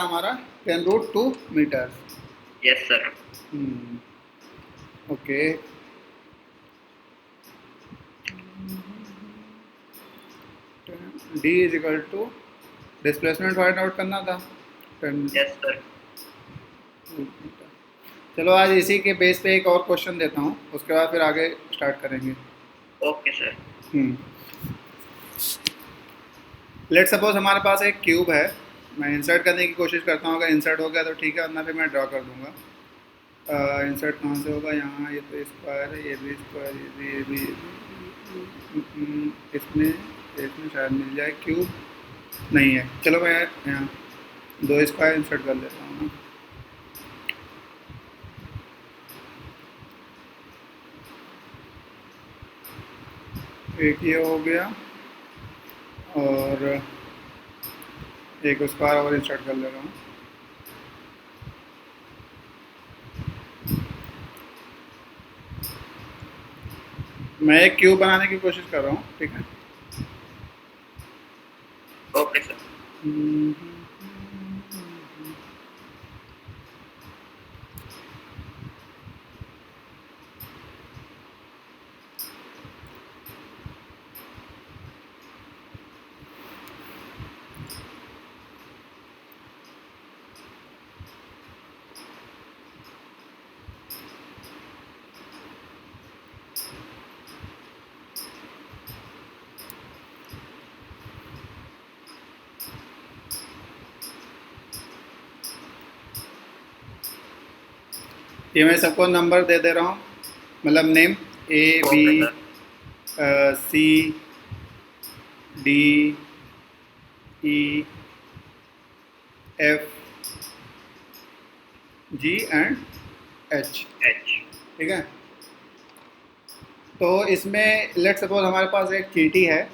हमारा 10√2 metre. Yes sir. Okay, d is equal to displacement find out करना था 10। Yes sir. चलो आज इसी के बेस पे एक और क्वेश्चन देता हूँ, उसके बाद फिर आगे स्टार्ट करेंगे। Okay sir. लेट सपोज हमारे पास एक क्यूब है। मैं इंसर्ट करने की कोशिश करता हूँ, अगर इंसर्ट हो गया तो ठीक है, वरना फिर मैं ड्रॉ कर दूँगा। इंसर्ट कहाँ से होगा? यहाँ, ये तो स्क्वायर है, ये भी स्क्वायर, इसमें इसमें शायद मिल जाए क्यूब। नहीं है, चलो मैं यहाँ 2 स्क्वायर इंसर्ट कर लेता हूँ ना। एक ये हो गया और एक स्क्वायर और इंसर्ट कर ले रहा हूँ। मैं एक क्यूब बनाने की कोशिश कर रहा हूँ, ठीक है। Okay sir. ये मैं सबको नंबर दे दे रहा हूँ, मतलब name A B okay sir. C D E F G and H, H. ठीक है। तो इसमें लेट सपोज हमारे पास एक चींटी है,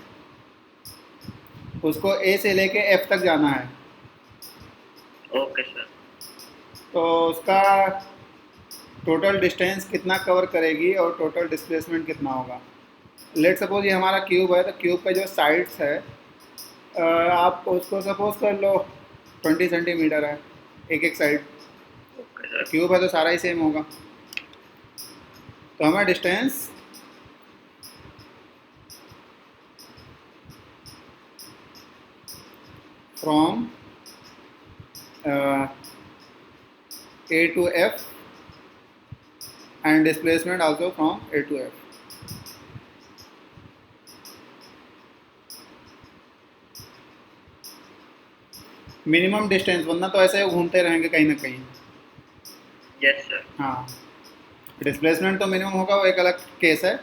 उसको ए से लेके एफ तक जाना है। Okay sir. तो उसका टोटल डिस्टेंस कितना कवर करेगी और टोटल डिस्प्लेसमेंट कितना होगा? लेट सपोज ये हमारा क्यूब है, तो क्यूब का जो साइड्स है, आप उसको सपोज कर लो 20 सेंटीमीटर है एक एक साइड। Okay sir. क्यूब है तो सारा ही सेम होगा। तो हमें distance from A to F and displacement also from A to F. Minimum distance, वरना तो ऐसे घूमते रहेंगे कहीं ना कहीं। Yes sir. हाँ, डिस्प्लेसमेंट तो मिनिमम होगा, वो एक अलग केस है।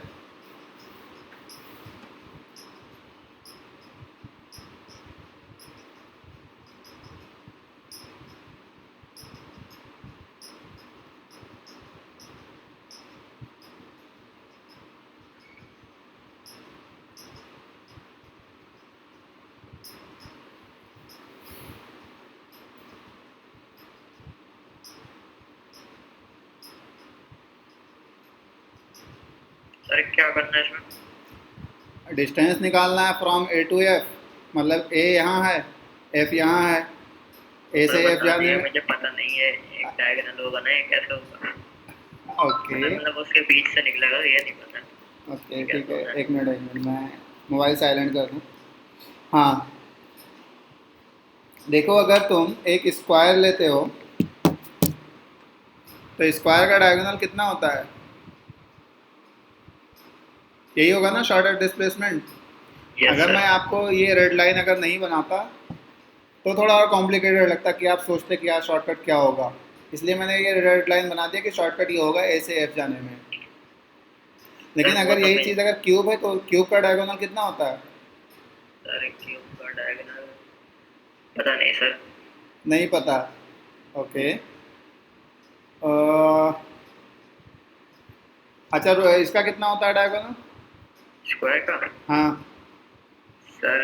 सर क्या करना है इसमें? डिस्टेंस निकालना है फ्रॉम ए टू एफ, मतलब ए यहाँ है, एफ यहाँ है, ए सर से एफ बता जाने दिए, में। मुझे पता नहीं है। एक डायगोनल होगा ना, ये कैसे होगा? ओके मतलब उसके बीच से निकलेगा, ये नहीं पता ओके, ये ठीक कैसे है, होना है। एक मिनट मैं मोबाइल साइलेंट कर दूँ। हाँ, देखो अगर तुम एक स्क्वायर लेते हो तो स्क्वायर का डायगोनल कितना होता है? यही होगा ना शॉर्टेड डिस्प्लेसमेंट। यस अगर मैं सर। आपको ये रेड लाइन अगर नहीं बनाता तो थोड़ा और कॉम्प्लिकेटेड लगता कि आप सोचते कि यार शॉर्टकट क्या होगा। इसलिए मैंने ये रेड लाइन बना दिया कि शॉर्टकट ये होगा ए से एफ जाने में। लेकिन सर वो अगर तो यही मैं। चीज़ अगर क्यूब है तो क्यूब का डायगोनल कितना होता है? सर क्यूब का डायगोनल पता नहीं सर। नहीं पता? ओके। अच्छा, इसका कितना होता है डायगोनल? स्क्वायर का? हाँ, सर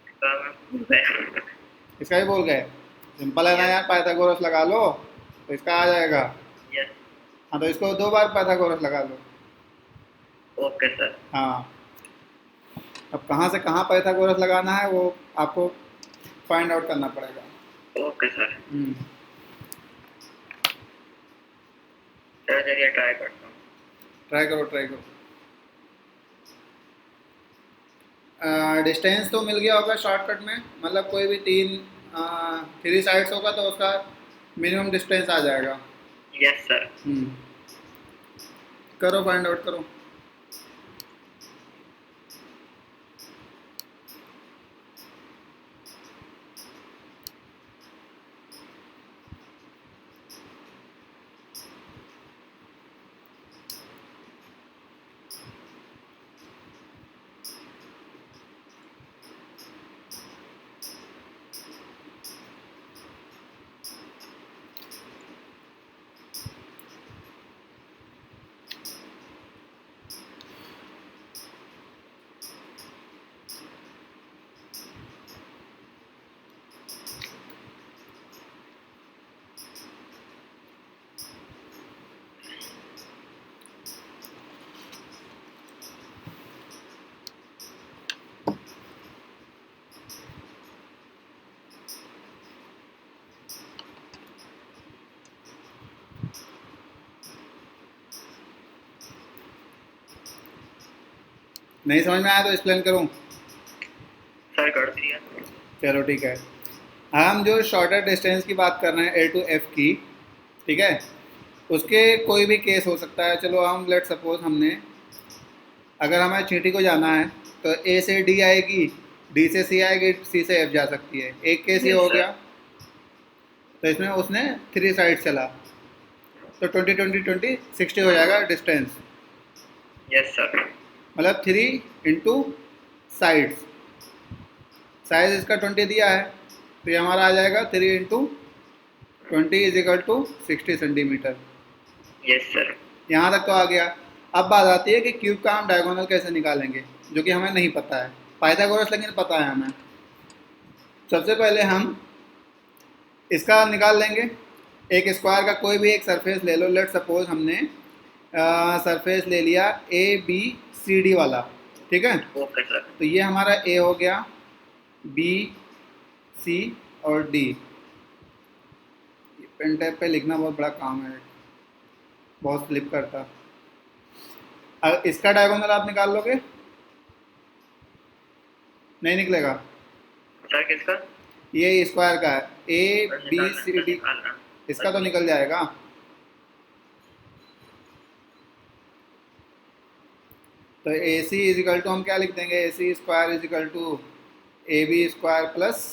इसका मैं भूल गया। इसका ही बोल गए। सिंपल है ना यस। यार, पाइथागोरस लगा लो तो इसका आ जाएगा। यस। हाँ, तो इसको 2 बार पाइथागोरस लगा लो। Okay sir. हाँ, अब कहाँ से कहाँ पाइथागोरस लगाना है वो आपको फाइंड आउट करना पड़ेगा। Okay sir. हम्म, सर चलिए ट्राई करता हूँ। ट्राई करो ट्राई करो। डिस्टेंस तो मिल गया होगा शॉर्टकट में, मतलब कोई भी तीन थ्री साइड्स होगा तो उसका मिनिमम डिस्टेंस आ जाएगा। Yes sir. हम्म, करो फाइंड आउट करो। नहीं समझ में आया तो एक्सप्लेन करूँ? सर कर दिया। चलो ठीक है। हम जो शॉर्टर डिस्टेंस की बात कर रहे हैं ए टू एफ की, ठीक है, उसके कोई भी केस हो सकता है। चलो हम लेट सपोज हमने, अगर हमें चींटी को जाना है तो ए से डी आएगी, डी से सी आएगी, सी से एफ जा सकती है। एक केस ये यस हो सर। गया। तो इसमें उसने थ्री साइड चला तो 20 20 20 60 हो जाएगा डिस्टेंस। Yes sir. मतलब थ्री इंटू साइड्स, साइज इसका 20 दिया है तो ये हमारा आ जाएगा 3 × 20 = 60 सेंटीमीटर। Yes sir. यहाँ तक तो आ गया। अब बात आती है कि क्यूब का हम डायगोनल कैसे निकालेंगे, जो कि हमें नहीं पता है। पाइथागोरस लेकिन पता है हमें। सबसे पहले हम इसका निकाल लेंगे। एक स्क्वायर का कोई भी एक सरफेस ले लो। लेट सपोज हमने सरफेस ले लिया ए बी सी डी वाला, ठीक है। Okay sir. तो ये हमारा ए हो गया, बी सी और डी। पेन टैप पे लिखना बहुत बड़ा काम है, बहुत स्लिप करता। अगर इसका डायगोनल आप निकाल लोगे, नहीं निकलेगा। सर किसका? ये स्क्वायर का है, ए सर बी निकालना सी सर, डी। निकालना। इसका तो निकल जाएगा। तो ए सी इजिकल टू हम क्या लिख देंगे, A C square equal to A B square plus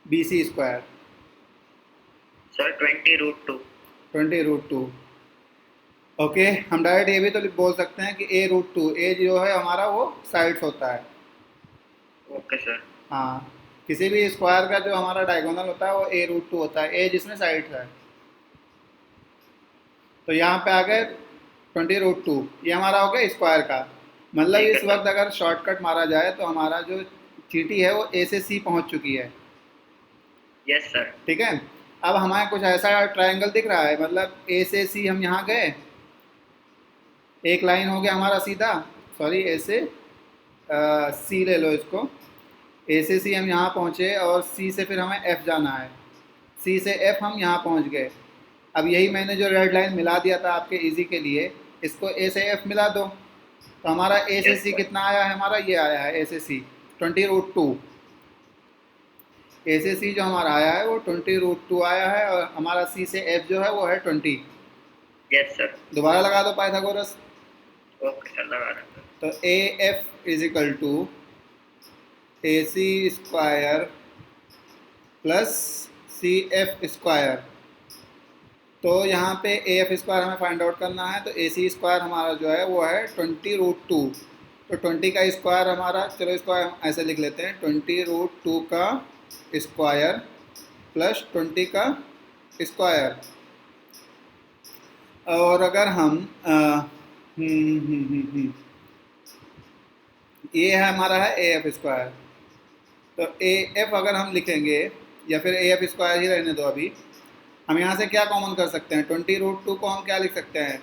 B C square. Sir 20√2। 20√2। Okay, हम डायरेक्ट ये भी तो बोल सकते हैं कि a√2, ए जो है हमारा वो साइड्स होता है। Okay sir. हाँ, किसी भी स्क्वायर का जो हमारा डायगोनल होता है वो a√2 होता है, ए जिसमें साइड्स है। तो यहाँ पे आ गए 20√2, ये हमारा हो गया स्क्वायर का। मतलब ठीक है इस सर। वक्त अगर शॉर्टकट मारा जाए तो हमारा जो चींटी है वो ए से सी पहुँच चुकी है, यस सर। ठीक है। अब हमारे कुछ ऐसा ट्रायंगल दिख रहा है, मतलब ए से सी हम यहाँ गए, एक लाइन हो गया हमारा सीधा, सॉरी ए से सी ले लो इसको। ए से सी हम यहाँ पहुँचे और सी से फिर हमें एफ़ जाना है, सी से एफ़ हम यहाँ पहुँच गए। अब यही मैंने जो रेड लाइन मिला दिया था आपके इजी के लिए, इसको ए से एफ़ मिला दो। तो हमारा ए से यस सी सर। कितना आया है, हमारा ये आया है ए से सी 20√2। ए से सी जो हमारा आया है वो 20√2 आया है, और हमारा सी से एफ जो है वो है 20। Yes sir. दोबारा लगा दो पाइथागोरस। ओके सर, लगा रहा हूँ। तो A F is equal to A C square plus C F square. तो यहाँ पे ए एफ स्क्वायर हमें फाइंड आउट करना है, तो ए सी स्क्वायर हमारा जो है वो है 20√2। तो 20 का स्क्वायर हमारा, चलो इसको हम ऐसे लिख लेते हैं, 20√2 का स्क्वायर प्लस 20 का स्क्वायर। और अगर हम ये है हमारा है ए एफ स्क्वायर। तो ए एफ अगर हम लिखेंगे, या फिर ए एफ स्क्वायर ही रहने दो अभी, हम यहाँ से क्या कॉमन कर सकते हैं, 20√2 को हम क्या लिख सकते हैं,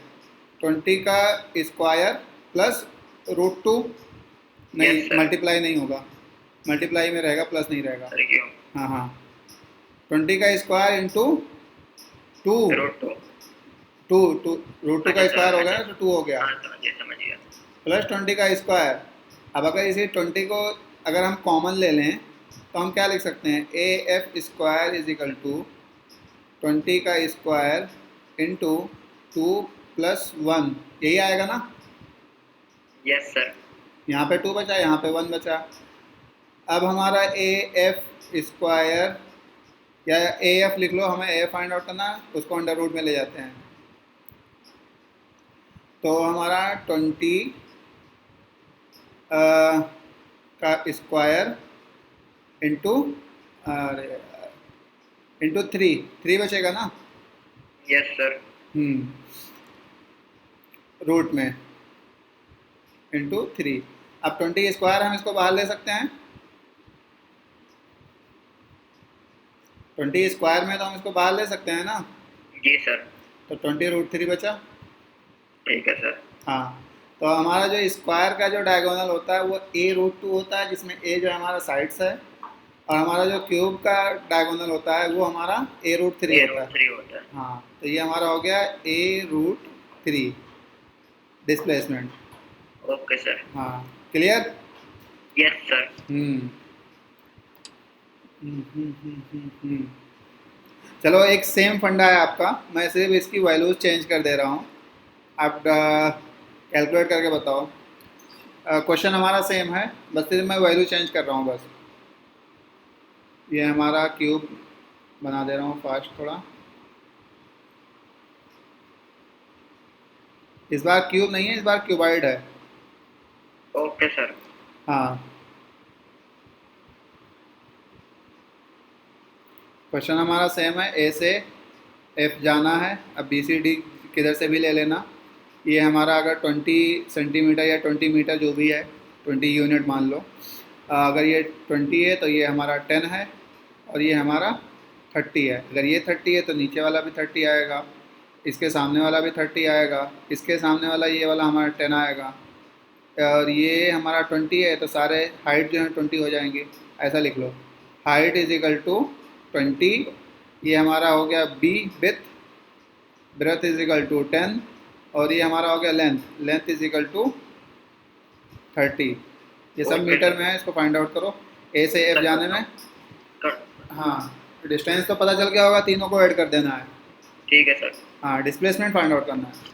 20 का स्क्वायर प्लस √2। नहीं, Yes, sir. मल्टीप्लाई नहीं होगा, मल्टीप्लाई में रहेगा, प्लस नहीं रहेगा। सर क्यों? हाँ हाँ, 20 का square into two, root two. Two two root two अच्छा का सर, स्क्वायर हो गया अच्छा। ना, तो 2 हो गया, हाँ समझ गया। प्लस 20 का स्क्वायर। अब अगर इसी 20 को अगर हम कॉमन ले लें तो हम क्या लिख सकते हैं, A F square is equal to 20 का स्क्वायर इंटू 2 प्लस 1, यही आएगा ना। Yes sir. यहाँ पे 2 बचा, यहाँ पे 1 बचा। अब हमारा ए एफ स्क्वायर, या ए एफ लिख लो, हमें ए फाइंड आउट करना है, उसको अंडर रूट में ले जाते हैं। तो हमारा 20 का स्क्वायर इंटू इंटू 3 बचेगा ना। Yes sir. रूट में इंटू 3। अब 20 स्क्वायर हम इसको बाहर ले सकते हैं, 20 स्क्वायर में तो हम इसको बाहर ले सकते हैं ना। जी सर। तो 20 रूट 3 बचा। ठीक है सर। हाँ, तो हमारा जो स्क्वायर का जो डायगोनल होता है वो ए रूट 2 होता है, जिसमें ए जो हमारा साइड्स है, और हमारा जो क्यूब का डायगोनल होता है वो हमारा ए रूट 3 ये होता रूट है। थ्री होता है। हाँ, तो ये हमारा हो गया A root 3 displacement. Okay sir. हाँ, क्लियर। Yes sir. हम्म चलो, एक सेम फंडा है आपका, मैं सिर्फ इसकी वैल्यूज चेंज कर दे रहा हूँ, आप कैलकुलेट करके बताओ। क्वेश्चन हमारा सेम है, बस सिर्फ मैं वैल्यू चेंज कर रहा हूँ बस। ये हमारा क्यूब बना दे रहा हूँ फास्ट थोड़ा। इस बार क्यूब नहीं है, इस बार क्यूबाइड है। Okay sir. हाँ, क्वेश्चन हमारा सेम है, ए से एफ जाना है, अब बी सी डी किधर से भी ले लेना। ये हमारा अगर 20 सेंटीमीटर या 20 मीटर जो भी है, 20 यूनिट मान लो। अगर ये 20 है तो ये हमारा 10 है, और ये हमारा 30 है। अगर ये 30 है तो नीचे वाला भी 30 आएगा, इसके सामने वाला भी 30 आएगा, इसके सामने वाला ये वाला हमारा 10 आएगा, और ये हमारा 20 है, तो सारे हाइट जो है 20 हो जाएंगे। ऐसा लिख लो, हाइट इज इक्वल टू 20, ये हमारा हो गया breadth, breadth is equal to 10, और ये हमारा हो गया length, length is equal to 30। ये सब ओके मीटर सर। में है, इसको फाइंड आउट करो ए से एफ जाने में। हाँ, डिस्टेंस तो पता चल गया होगा, तीनों को ऐड कर देना है। ठीक है सर। हाँ, डिस्प्लेसमेंट फाइंड आउट करना है।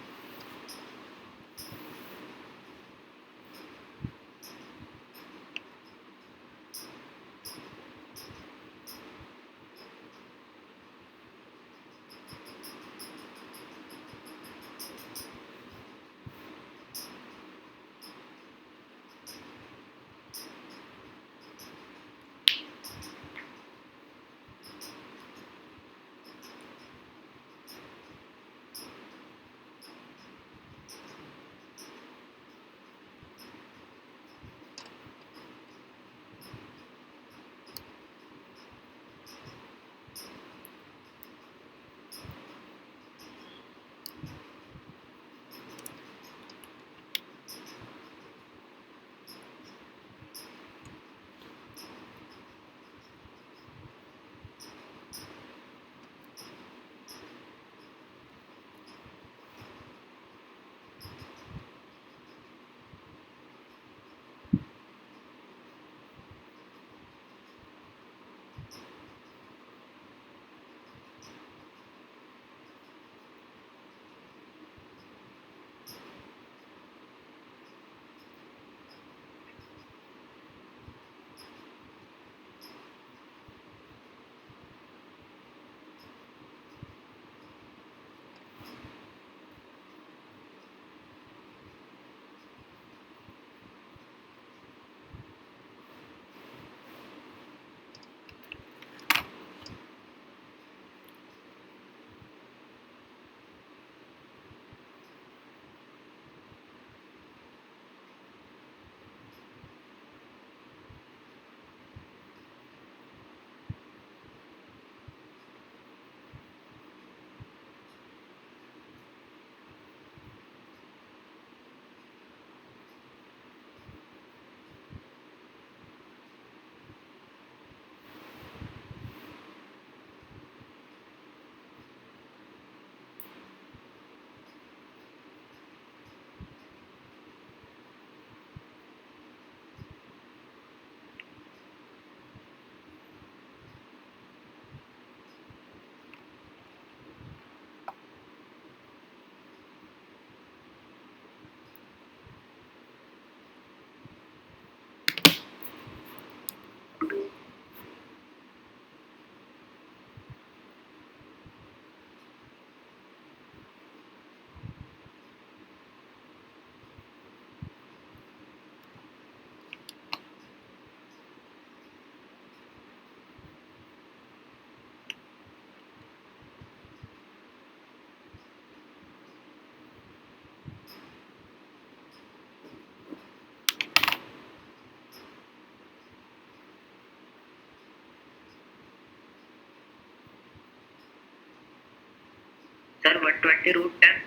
सर 120√10।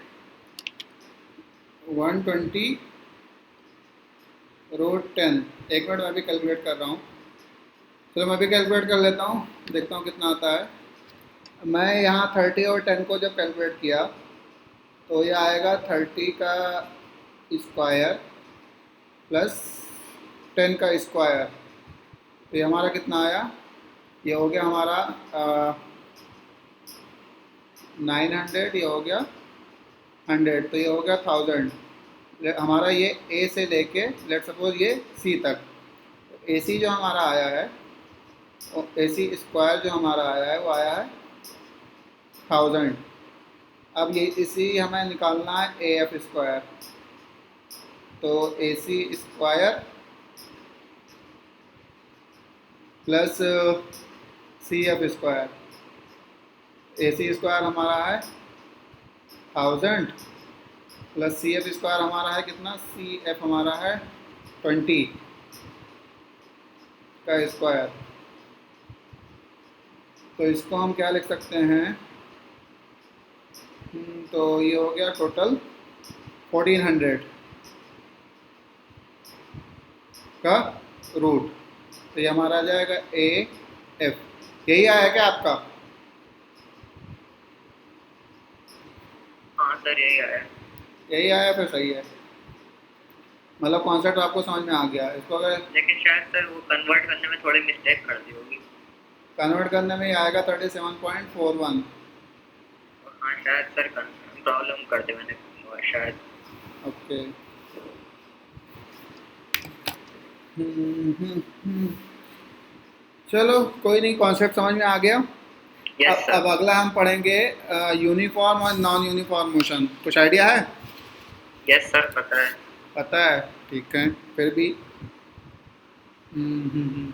120√10। एक मिनट, मैं भी कैलकुलेट कर रहा हूँ। चलो मैं भी कैलकुलेट कर लेता हूँ, देखता हूँ कितना आता है। मैं यहाँ 30 और 10 को जब कैलकुलेट किया तो ये आएगा 30 का स्क्वायर प्लस 10 का स्क्वायर। तो ये हमारा कितना आया? ये हो गया हमारा 900, ये हो गया 100, तो ये हो गया 1000। हमारा ये ए से लेके लेट सपोज ये सी तक, ए सी जो हमारा आया है, ए सी स्क्वायर जो हमारा आया है वो आया है 1000। अब ये इसी हमें निकालना है ए एफ स्क्वायर। तो A C square plus C F square. A C square हमारा है 1000 प्लस सी एफ स्क्वायर हमारा है कितना? सी एफ हमारा है 20 का स्क्वायर। तो इसको हम क्या लिख सकते हैं? तो ये हो गया टोटल 1400 का रूट। तो ये हमारा आ जाएगा ए एफ। यही आया क्या आपका? हाँ सर यही आया। यही आया, फिर सही है। मतलब कॉन्सेप्ट आपको समझ में आ गया। इसको अगर लेकिन शायद सर वो कन्वर्ट करने में थोड़ी मिस्टेक कर दी होगी। कन्वर्ट करने में ही आएगा 37.41। हाँ शायद सर प्रॉब्लम कर दी मैंने शायद। ओके। चलो कोई नहीं, कॉन्सेप्ट समझ में आ गया। यस अब सर। अगला हम पढ़ेंगे यूनिफॉर्म और नॉन यूनिफॉर्म मोशन। कुछ आइडिया है? यस सर पता है। पता है, ठीक है। फिर भी हम्म।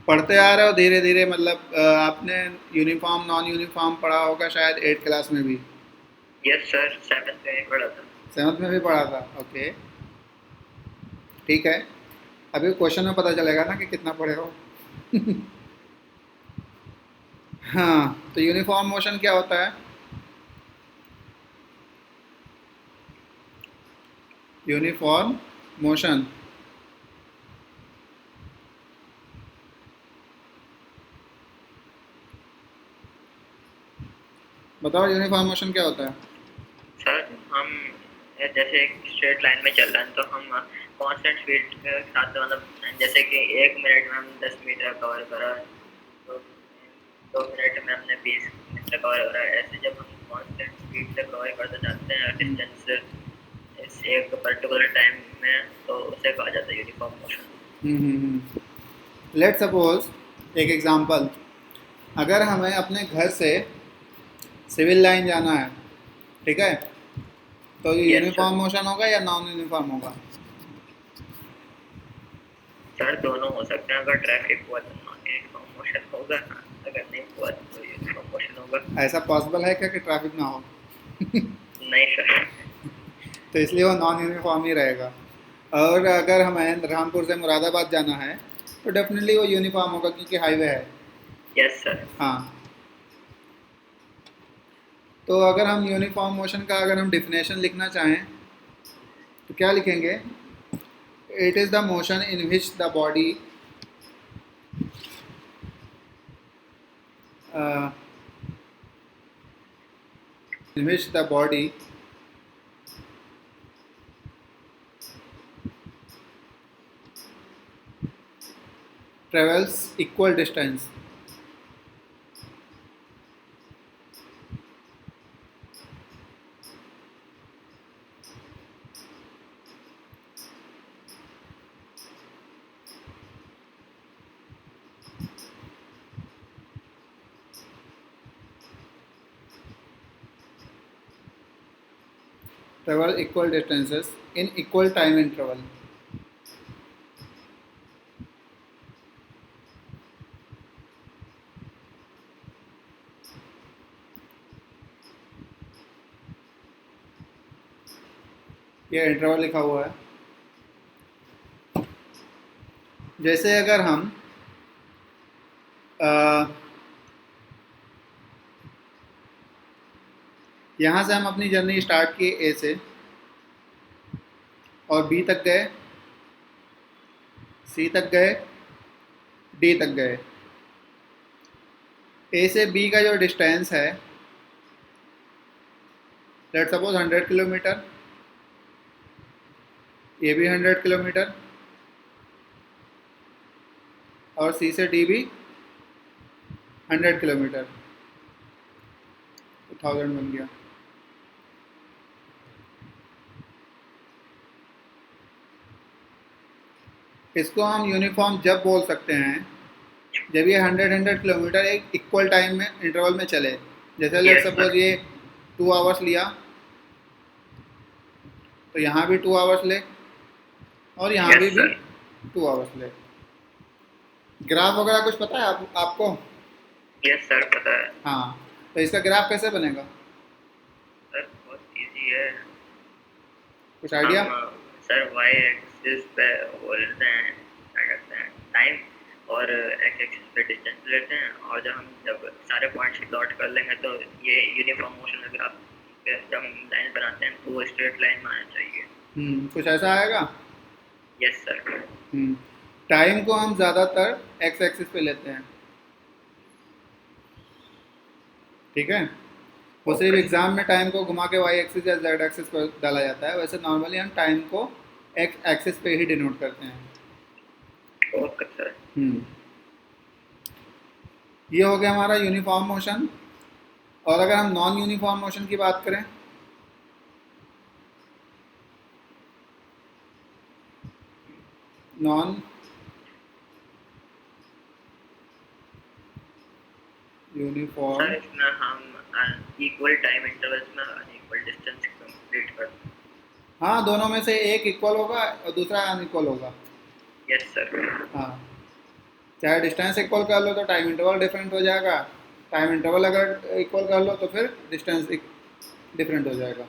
पढ़ते आ रहे हो धीरे धीरे, मतलब आपने यूनिफॉर्म नॉन यूनिफॉर्म पढ़ा होगा शायद 8 क्लास में भी। यस सर 7th में पढ़ा था। 7th में भी पढ़ा था, ओके ठीक है। अभी क्वेश्चन में पता चलेगा ना कि कितना पढ़े हो। हाँ, तो यूनिफॉर्म मोशन क्या होता है? यूनिफॉर्म मोशन बताओ, यूनिफॉर्म मोशन क्या होता है? सर हम जैसे एक स्ट्रेट लाइन में चल रहे हैं तो हम कांस्टेंट स्पीड के साथ मतलब जैसे कि 1 मिनट में हम 10 मीटर कवर करा, तो 2 मिनट में हमने 20 मीटर कवर करा। ऐसे जब हम कांस्टेंट स्पीड से कवर करते जाते हैं डिस्टेंस इस एक पर्टिकुलर टाइम में, तो उसे कहा जाता है यूनिफॉर्म मोशन। लेट सपोज एक एग्जांपल, अगर हमें अपने घर से सिविल लाइन जाना है, ठीक है, तो ये यस यूनिफॉर्म मोशन होगा या नॉन यूनिफॉर्म होगा? सर दोनों हो सकते हैं। अगर ट्रैफिक हुआ तो नॉन यूनिफॉर्म मोशन होगा, अगर नहीं हुआ तो यूनिफॉर्म मोशन होगा। ऐसा पॉसिबल है क्या कि ट्रैफिक ना हो? नहीं सर। तो इसलिए वो नॉन यूनिफॉर्म ही रहेगा। और अगर हमें रामपुर से मुरादाबाद जाना है तो डेफिनेटली वो यूनिफॉर्म होगा क्योंकि हाईवे है। Yes sir. हाँ, तो अगर हम यूनिफॉर्म मोशन का अगर हम डिफिनेशन लिखना चाहें तो क्या लिखेंगे? It is the motion in which the body in which the body travels equal distance travel equal distances in equal time interval। ये इंटरवल लिखा हुआ है। जैसे अगर हम यहाँ से हम अपनी जर्नी स्टार्ट की ए से और बी तक गए, सी तक गए, डी तक गए। ए से बी का जो डिस्टेंस है, लेट सपोज 100 किलोमीटर, ये भी 100 किलोमीटर, और सी से डी भी 100 किलोमीटर, 1000 बन गया। इसको हम यूनिफॉर्म जब बोल सकते हैं जब ये 100 किलोमीटर एक इक्वल टाइम में इंटरवल में चले। जैसे लेट यस सपोज सर। ये 2 आवर्स लिया, तो यहाँ भी 2 आवर्स ले, और यहाँ यस भी सर। 2 आवर्स ले। ग्राफ वगैरह कुछ पता है आपको? यस सर, पता है। हाँ, तो इसका ग्राफ कैसे बनेगा, सर बहुत इजी है। कुछ हम आइडिया? सर वाई एक्सिस पे बोलते हैं, क्या कहते हैं, टाइम, और एक्स एक्सिस पे डिस्टेंस लेते हैं, और जब सारे पॉइंट्स प्लॉट कर लेंगे तो ये यूनिफॉर्म मोशन में ग्राफ जब हम लाइन बनाते हैं तो वो स्ट्रेट लाइन में आना चाहिए। कुछ ऐसा आएगा। Yes sir. टाइम को हम ज़्यादातर एक्स एक्सिस पे लेते हैं, ठीक है। वो सिर्फ ओके एग्ज़ाम में टाइम को घुमा के वाई एक्सिस या जेड एक्सिस पर डाला जाता है, वैसे नॉर्मली हम टाइम को एक्स एक्सिस पे ही डिनोट करते हैं। Okay sir. ये हो गया हमारा यूनिफॉर्म मोशन। और अगर हम नॉन यूनिफॉर्म मोशन की बात करें, नॉन यूनिफॉर्म, सर इसमें हम इक्वल टाइम इंटरवल्स में अनइक्वल डिस्टेंस कंप्लीट करते हैं। हाँ, दोनों में से एक इक्वल होगा और दूसरा अनइक्वल होगा। Yes sir. हाँ, चाहे डिस्टेंस इक्वल कर लो तो टाइम इंटरवल डिफरेंट हो जाएगा, टाइम इंटरवल अगर इक्वल कर लो तो फिर डिस्टेंस डिफरेंट हो जाएगा।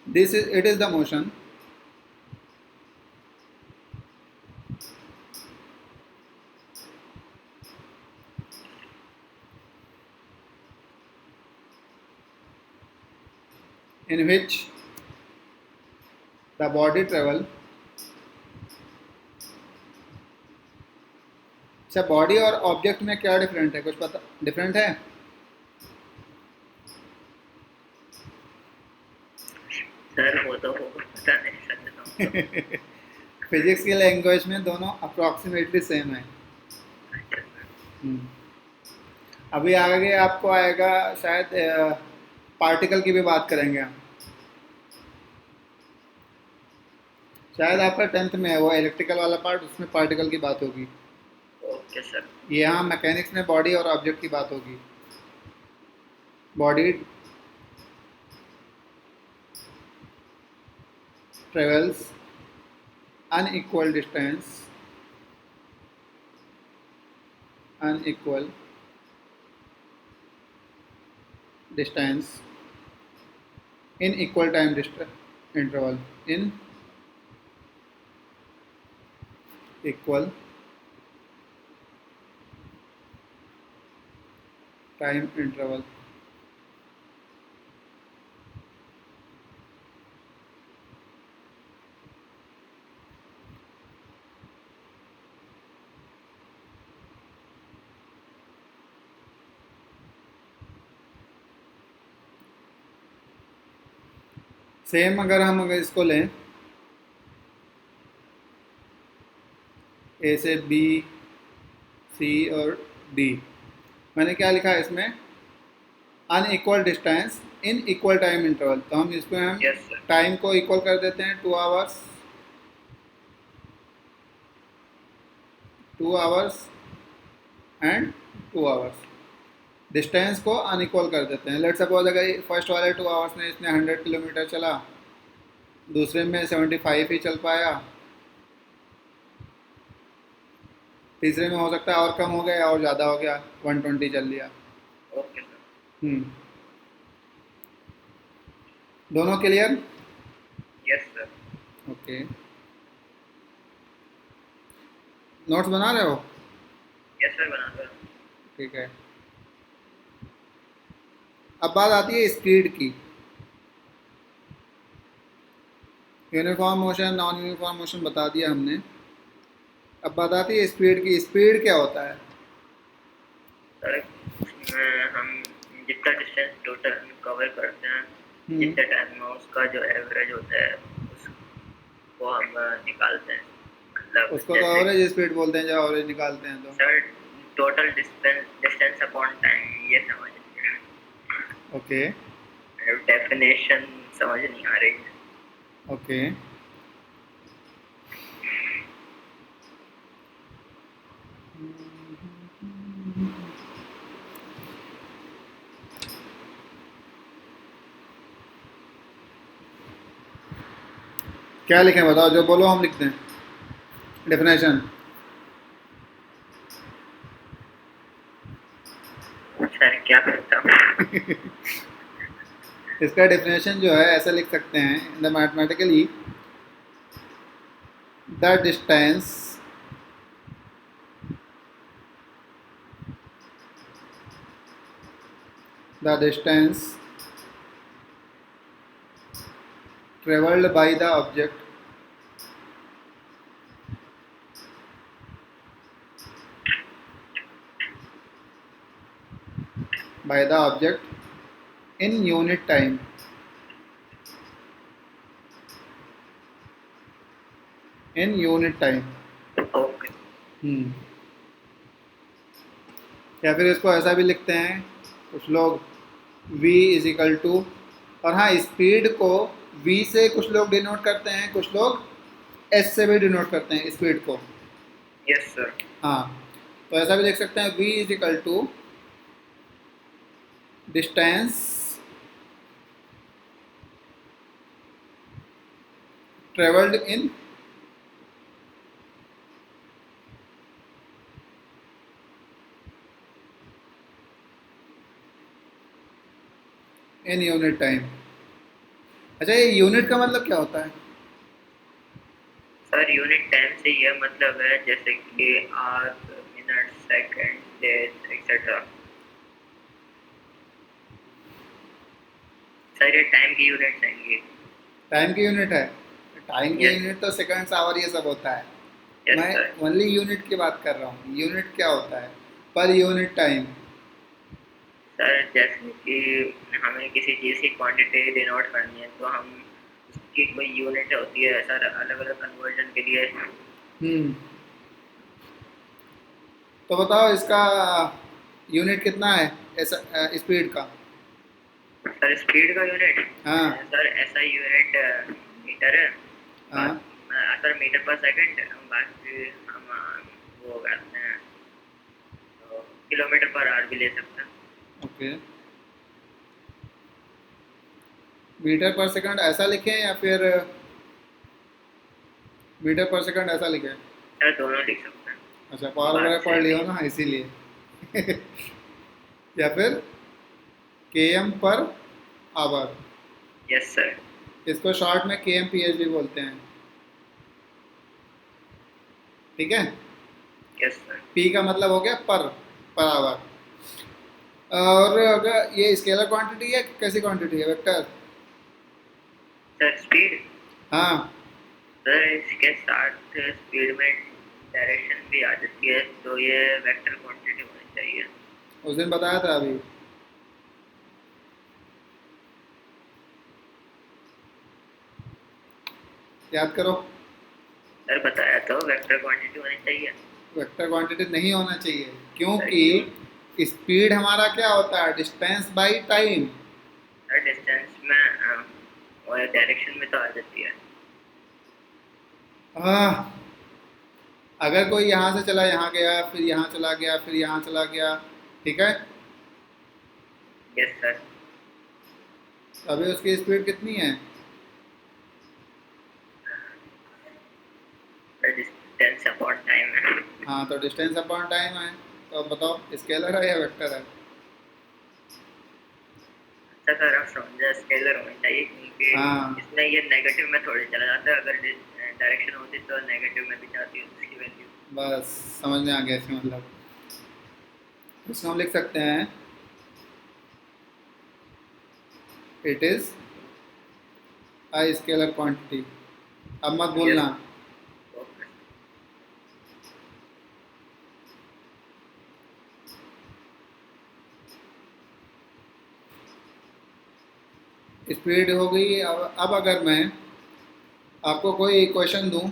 This is it is the motion in which the body travel। अच्छा, बॉडी और ऑब्जेक्ट में क्या डिफरेंट है, कुछ पता डिफरेंट है? सर वो तो पता नहीं सर तो। फिजिक्स की लैंग्वेज में दोनों अप्रॉक्सीमेटली सेम है। हम्म, अभी आगे आपको आएगा शायद, पार्टिकल की भी बात करेंगे हम। शायद आपका 10th में है वो इलेक्ट्रिकल वाला पार्ट, उसमें पार्टिकल की बात होगी। Okay sir. यहाँ मैकेनिक्स में बॉडी और ऑब्जेक्ट की बात होगी। Body travels unequal distance in equal time interval, in equal time interval। Same अगर हम इसको लें, ए से बी, सी और डी, मैंने क्या लिखा है इसमें, unequal distance in equal time interval, तो हम इसमें हम यस सर। टाइम को इक्वल कर देते हैं 2 hours, 2 hours and 2 hours. Distance को अनइक्वल कर देते हैं। लेट सपोज अगर फर्स्ट वाले 2 आवर्स में इसने 100 किलोमीटर चला, दूसरे में 75 ही चल पाया, तीसरे में हो सकता है और कम हो गया और ज़्यादा हो गया, 120 चल लिया। Okay sir. दोनों clear? Yes sir. Okay, notes बना रहे हो? यस सर, बना दो। ठीक है। अब बात आती है स्पीड की। Uniform motion non uniform motion बता दिया हमने। अब बात आती है स्पीड की। स्पीड क्या होता है? सर उसमें हम जितना डिस्टेंस टोटल कवर करते हैं, हम्म। जितने टाइम में उसका जो एवरेज होता है उसको हम निकालते हैं। मतलब उसको तो जैसे एवरेज स्पीड बोलते हैं जब एवरेज निकालते हैं तो। Sir total distance distance upon time, ये समझ ओके। डेफिनेशन समझ नहीं आ रही है। ओके। क्या लिखें बताओ, जो बोलो हम लिखते हैं डेफिनेशन। सर क्या करता हूँ? इसका डेफिनेशन जो है ऐसा लिख सकते हैं, in the mathematically the distance the distance traveled by the object in unit time। in unit time। Okay hmm. या फिर इसको ऐसा भी लिखते हैं कुछ लोग, v इज इक्वल टू, और हाँ स्पीड को v से कुछ लोग डिनोट करते हैं, कुछ लोग s से भी डिनोट करते हैं स्पीड को। Yes sir. हाँ, तो ऐसा भी लिख सकते हैं v is equal to distance travelled in unit time. अच्छा, ये यूनिट का मतलब क्या होता है? सर यूनिट टाइम से ये मतलब है जैसे कि hour, minute, second, days etcetera. Sir ये टाइम की यूनिट्स हैं ये। टाइम की यूनिट है? टाइम की यस यूनिट तो सेकंड्स आवर ये सब होता है। यस मैं सर। ओनली यूनिट की बात कर रहा हूँ। यूनिट क्या होता है? पर यूनिट टाइम। सर जैसे कि हमें किसी चीज़ की क्वांटिटी डिनोट करनी है तो हम उसकी कोई यूनिट होती है सर, अलग अलग कन्वर्जन के लिए। हम्म। तो बताओ इसका यूनिट कितना है ऐसा स्पीड का? सर स्पीड का यूनिट, हाँ। सर ऐसा यूनिट मीटर है। हाँ। सर मीटर पर सेकंड, बाकी हम वो करते हैं तो किलोमीटर पर आवर भी ले सकते हैं। ओके। मीटर पर सेकंड ऐसा लिखें या फिर मीटर पर सेकंड ऐसा लिखें? सर दोनों लिख सकते हैं, अच्छा, पावर वगैरह बात पढ़ सेम ही लिया हो है। ना इसीलिए। या फिर km per hour. Yes sir. इसको शॉर्ट में kmph भी बोलते हैं। ठीक है। Yes sir. p का मतलब हो गया पर आवर। और अगर ये स्केलर क्वांटिटी है कि कैसी क्वांटिटी है? वेक्टर। सर स्पीड, हाँ। सर इसके साथ स्पीड में डायरेक्शन भी आ जाती है तो ये वेक्टर क्वांटिटी होनी चाहिए। उस दिन बताया था अभी, याद करो। सर बताया तो वेक्टर क्वांटिटी होनी चाहिए। वेक्टर क्वांटिटी नहीं होना चाहिए सर क्यों? क्योंकि स्पीड हमारा क्या होता है? Distance by time. Sir distance में और डायरेक्शन में तो आ जाती है। अगर कोई यहाँ से चला यहाँ गया, फिर यहाँ चला गया, फिर यहाँ चला गया, ठीक है, यस सर। तो अभी उसकी स्पीड कितनी है? सर डिस्टेंस अपॉन टाइम है। हाँ, तो डिस्टेंस अपॉन टाइम है। तो अब बताओ स्केलर है या वेक्टर है? अच्छा सर आप समझे, स्केलर होनी चाहिए क्योंकि हाँ, इसमें ये नेगेटिव में थोड़े चला जाता है। अगर डायरेक्शन होती तो नेगेटिव में भी जाती है उसकी वैल्यू। बस समझ में आ गया इसका मतलब। इसको हम लिख सकते हैं it is a scalar quantity. अब मत यस। बोलना। ओके। स्पीड हो गई। अब अगर मैं आपको कोई क्वेश्चन दूं।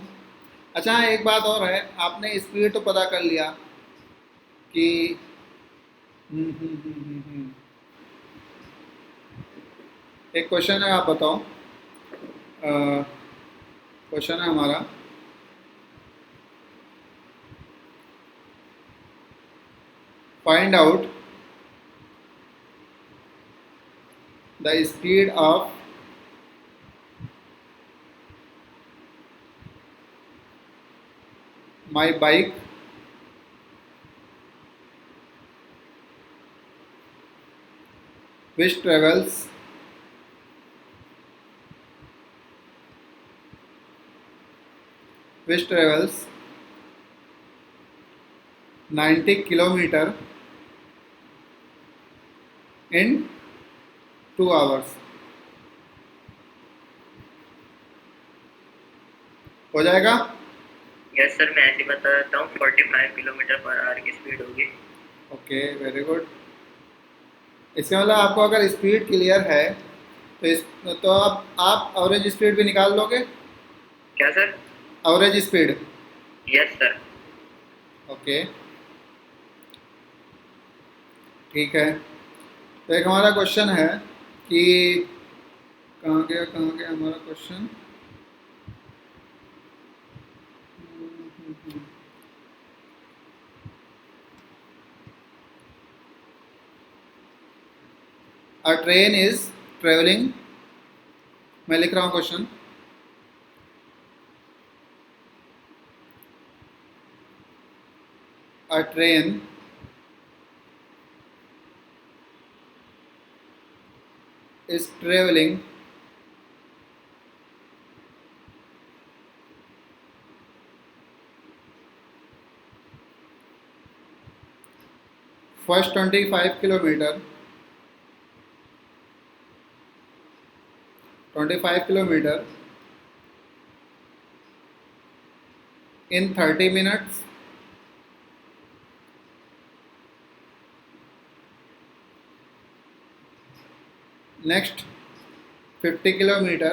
अच्छा हाँ, एक बात और है, आपने स्पीड तो पता कर लिया कि एक क्वेश्चन है, आप बताओ। क्वेश्चन है हमारा, find out the speed of my bike which travels 90 kilometre in 2 hours. हो जाएगा? यस सर, मैं ऐसे बता देता हूँ, 45 किलोमीटर पर आवर की स्पीड होगी। Okay, very good. इसका मतलब आपको अगर स्पीड क्लियर है तो तो आप एवरेज स्पीड भी निकाल लोगे। क्या sir? Average speed. Yes sir. Okay, ठीक है। तो एक हमारा क्वेश्चन है कि कहाँ गया हमारा question. A train is travelling, मैं लिख रहा हूँ question. A train is traveling first 25 kilometer in 30 minutes, next 50 kilometer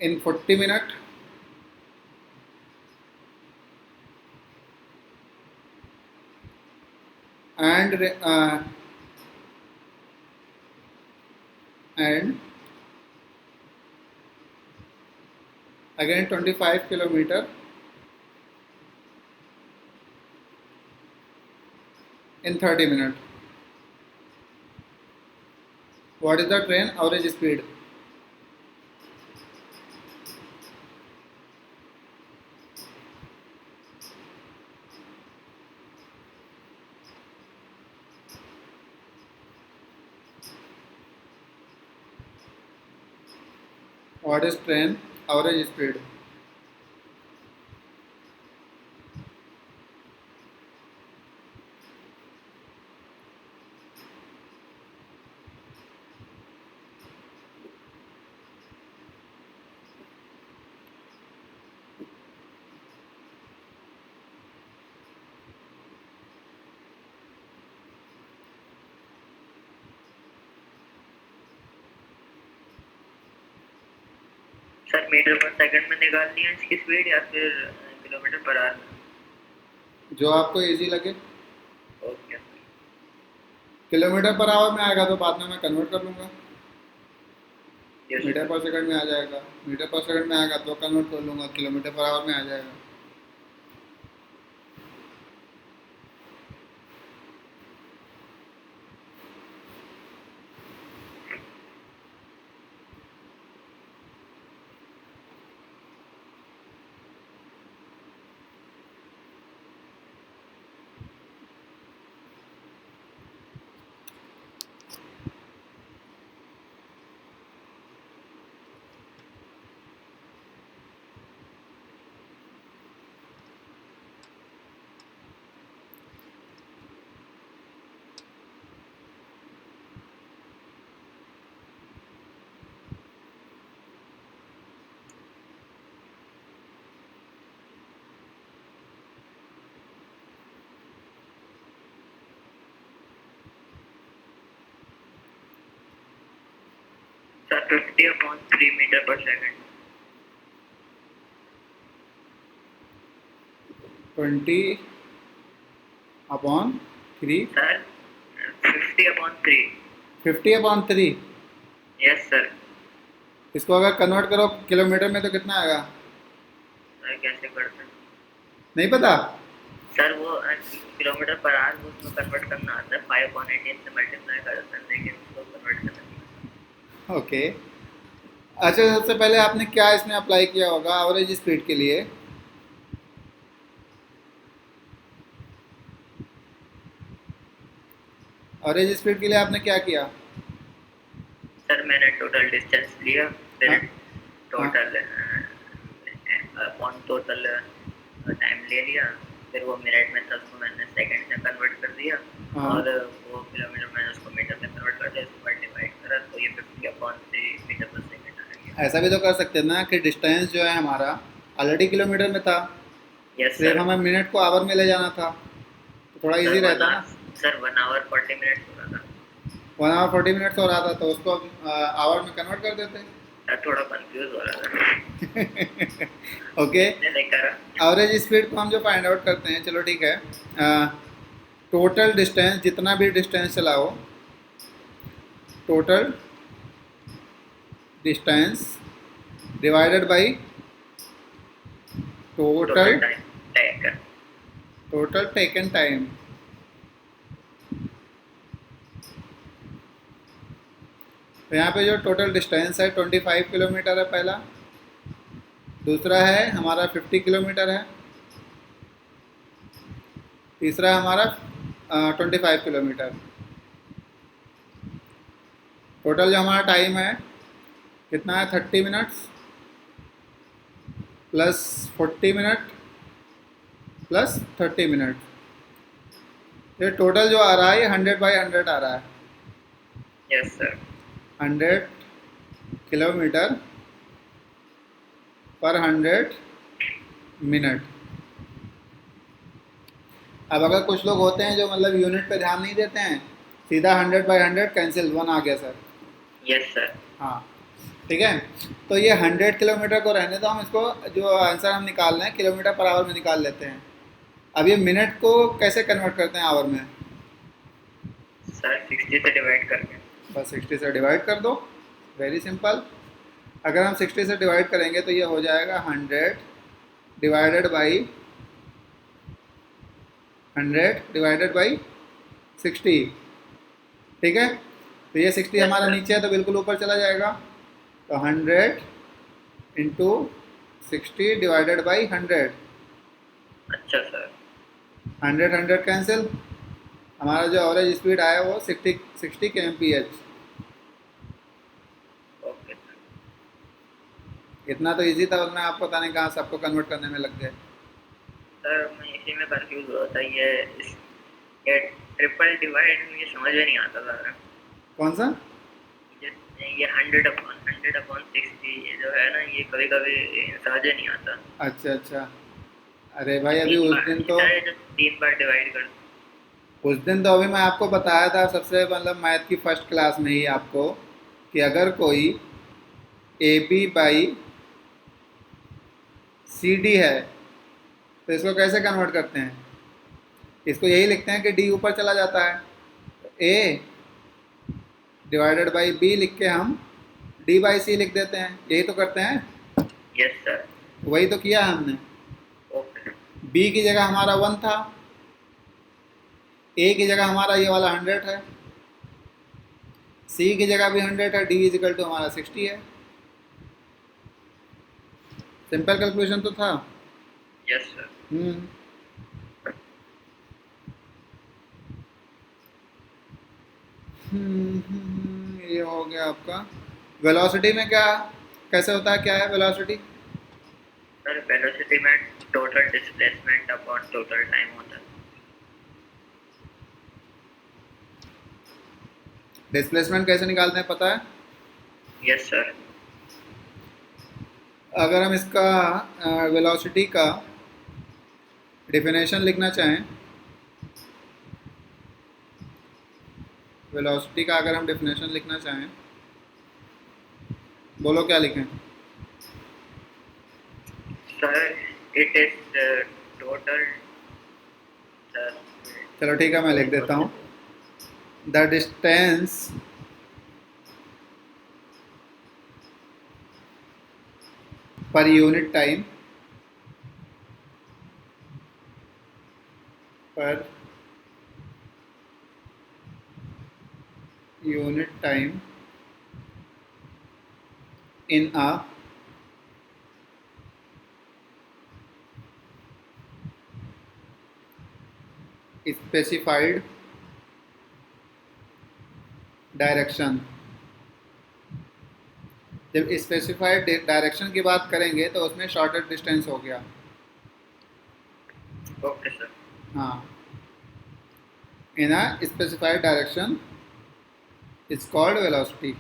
in 40 minutes, and again 25 kilometer in 30 minutes. What is the train average speed? What is train average speed? Sir metre पर second में निकालनी है इसकी speed या फिर kilometre per hour में? जो आपको इजी लगे। ओके। किलोमीटर पर आवर में आएगा तो बाद में मैं कन्वर्ट कर लूँगा, यस मीटर सर। पर सेकंड में आ जाएगा। मीटर पर सेकंड में आएगा तो कन्वर्ट कर लूँगा, किलोमीटर पर आवर में आ जाएगा। सर 50/3 मीटर पर सेकंड। 20/3। सर 50/3। 50/3। Yes sir. इसको अगर कन्वर्ट करो किलोमीटर में तो कितना आएगा? सर कैसे करते हैं? नहीं पता? सर वो किलोमीटर पर आवर वो उसमें कन्वर्ट करना आता है, 5/18 से मल्टीप्लाई करते हैं, लेकिन उसको कन्वर्ट करना नहीं आता। ओके। अच्छा, सबसे पहले आपने क्या इसमें अप्लाई किया होगा एवरेज स्पीड के लिए? एवरेज स्पीड के लिए आपने क्या किया? सर मैंने टोटल डिस्टेंस लिया, हाँ फिर हाँ टोटल अपॉन टोटल टाइम ले लिया, फिर वो मिनट में था उसको मैंने सेकंड में कन्वर्ट कर दिया, हाँ। और वो किलोमीटर मैंने उसको मीटर में कन्वर्ट कर दिया, इसको पर डिवाइड करा तो ये 50/3 मीटर पर सेकंड आ गया। ऐसा भी तो कर सकते हैं ना कि डिस्टेंस जो है हमारा ऑलरेडी किलोमीटर में था, यस सिर्फ सर। हमें मिनट को आवर में ले जाना था, तो थोड़ा सर इजी रहता ना। सर 1 आवर 40 मिनट हो रहा था। 1 आवर 40 मिनट्स हो रहा था तो उसको आवर में कन्वर्ट कर देते। सर थोड़ा कंफ्यूज हो रहा था। ओके। इसने नहीं करा। एवरेज स्पीड को हम जो फाइंड आउट करते हैं, चलो ठीक है, टोटल डिस्टेंस, जितना भी डिस्टेंस चलाओ, total distance divided by total total time taken. Total taken time. तो यहाँ पे जो टोटल डिस्टेंस है 25 किलोमीटर है पहला, दूसरा है हमारा 50 किलोमीटर है, तीसरा है हमारा 25 किलोमीटर। टोटल जो हमारा टाइम है कितना है? 30 minutes plus 40 minute plus 30 minute. ये टोटल जो आ रहा है ये 100/100 आ रहा है। Yes sir. 100 किलोमीटर पर 100 मिनट। अब अगर कुछ लोग होते हैं जो मतलब यूनिट पे ध्यान नहीं देते हैं, सीधा 100/100 कैंसिल, 1 आ गया सर। Yes sir. हाँ ठीक है। तो ये 100 किलोमीटर को रहने दो, हम इसको जो आंसर हम निकाल रहे हैं किलोमीटर पर आवर में निकाल लेते हैं। अब ये मिनट को कैसे कन्वर्ट करते हैं आवर में? सर 60 से डिवाइड करके। बस 60 से डिवाइड कर दो, वेरी सिंपल। अगर हम 60 से डिवाइड करेंगे तो ये हो जाएगा 100 डिवाइडेड बाई 60। ठीक है, तो ये 60 यस हमारा सर। नीचे है तो बिल्कुल ऊपर चला जाएगा। तो 100 इंटू 60 डिवाइडेड बाई 100। अच्छा सर। 100 कैंसिल, हमारा जो एवरेज स्पीड आया वो 60 kmph। Okay sir. इतना तो इजी था, उसमें आप पता नहीं कहाँ सबको कन्वर्ट करने में लग गए। सर मैं इसी में कंफ्यूज हो रहा था, ये ट्रिपल डिवाइड मुझे समझ में नहीं आता था। कौन सा? ये 100/100/60 ये जो है ना, ये कभी कभी समझ में नहीं आता। अच्छा अच्छा। अरे भाई अभी उस दिन तो, जो 3 बार डिवाइड कर। अभी मैं आपको बताया था सबसे मतलब मैथ की फर्स्ट क्लास में ही आपको, कि अगर कोई AB/CD है तो इसको कैसे कन्वर्ट करते हैं? इसको यही लिखते हैं कि D ऊपर चला जाता है, तो A डिवाइडेड बाई B लिख के हम D/C लिख देते हैं, यही तो करते हैं। Yes sir. वही तो किया हमने। ओके। B की जगह हमारा 1 था, A की जगह हमारा ये वाला 100 है, C की जगह भी 100 है, D इजिकल टू हमारा 60 है। सिंपल कैलकुलेशन तो था। Yes sir. ये हो गया आपका। वेलोसिटी में क्या कैसे होता है, क्या है वेलोसिटी? सर वेलोसिटी में total displacement upon total time होता है। डिस्प्लेसमेंट कैसे निकालते हैं पता है? Yes sir. अगर हम इसका वेलोसिटी का डिफिनेशन लिखना चाहें, वेलोसिटी का अगर हम डिफिनेशन लिखना चाहें बोलो क्या लिखें? Sir it is total sir चलो ठीक है, मैं लिख देता हूँ। The distance per unit time, per unit time in a specified direction. जब स्पेसिफाइड डायरेक्शन की बात करेंगे तो उसमें शॉर्टेस्ट डिस्टेंस हो गया। Okay sir. हाँ, in a specified direction is called velocity.